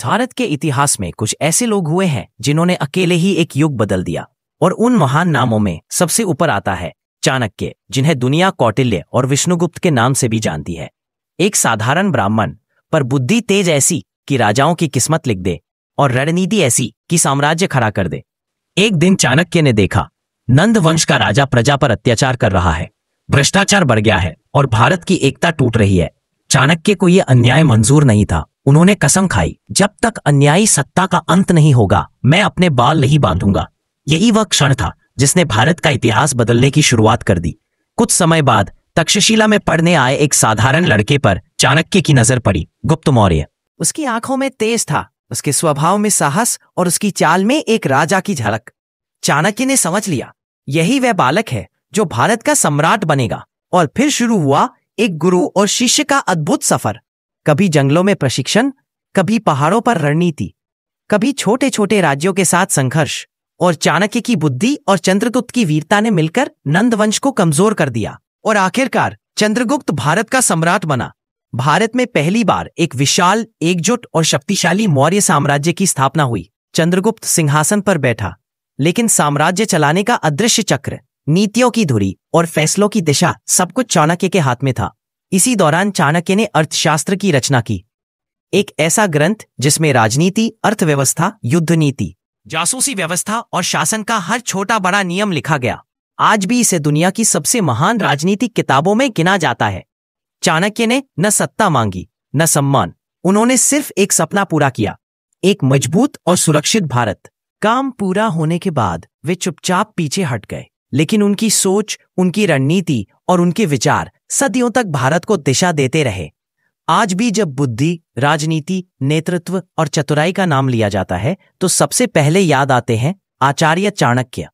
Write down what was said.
भारत के इतिहास में कुछ ऐसे लोग हुए हैं जिन्होंने अकेले ही एक युग बदल दिया, और उन महान नामों में सबसे ऊपर आता है चाणक्य, जिन्हें दुनिया कौटिल्य और विष्णुगुप्त के नाम से भी जानती है। एक साधारण ब्राह्मण, पर बुद्धि तेज ऐसी कि राजाओं की किस्मत लिख दे और रणनीति ऐसी कि साम्राज्य खड़ा कर दे। एक दिन चाणक्य ने देखा, नंद वंश का राजा प्रजा पर अत्याचार कर रहा है, भ्रष्टाचार बढ़ गया है और भारत की एकता टूट रही है। चाणक्य को यह अन्याय मंजूर नहीं था। उन्होंने कसम खाई, जब तक अन्यायी सत्ता का अंत नहीं होगा, मैं अपने बाल नहीं बांधूंगा। यही वह क्षण था जिसने भारत का इतिहास बदलने की शुरुआत कर दी। कुछ समय बाद तक्षशिला में पढ़ने आए एक साधारण लड़के पर चाणक्य की नजर पड़ी, गुप्त मौर्य। उसकी आंखों में तेज था, उसके स्वभाव में साहस और उसकी चाल में एक राजा की झलक। चाणक्य ने समझ लिया, यही वह बालक है जो भारत का सम्राट बनेगा। और फिर शुरू हुआ एक गुरु और शिष्य का अद्भुत सफर। कभी जंगलों में प्रशिक्षण, कभी पहाड़ों पर रणनीति, कभी छोटे छोटे राज्यों के साथ संघर्ष। और चाणक्य की बुद्धि और चंद्रगुप्त की वीरता ने मिलकर नंद वंश को कमजोर कर दिया, और आखिरकार चंद्रगुप्त भारत का सम्राट बना। भारत में पहली बार एक विशाल, एकजुट और शक्तिशाली मौर्य साम्राज्य की स्थापना हुई। चंद्रगुप्त सिंहासन पर बैठा, लेकिन साम्राज्य चलाने का अदृश्य चक्र, नीतियों की धुरी और फैसलों की दिशा सब कुछ चाणक्य के हाथ में था। इसी दौरान चाणक्य ने अर्थशास्त्र की रचना की, एक ऐसा ग्रंथ जिसमें राजनीति, अर्थव्यवस्था, युद्ध नीति, जासूसी व्यवस्था और शासन का हर छोटा बड़ा नियम लिखा गया। आज भी इसे दुनिया की सबसे महान राजनीतिक किताबों में गिना जाता है। चाणक्य ने न सत्ता मांगी, न सम्मान। उन्होंने सिर्फ एक सपना पूरा किया, एक मजबूत और सुरक्षित भारत। काम पूरा होने के बाद वे चुपचाप पीछे हट गए, लेकिन उनकी सोच, उनकी रणनीति और उनके विचार सदियों तक भारत को दिशा देते रहे। आज भी जब बुद्धि, राजनीति, नेतृत्व और चतुराई का नाम लिया जाता है, तो सबसे पहले याद आते हैं आचार्य चाणक्य।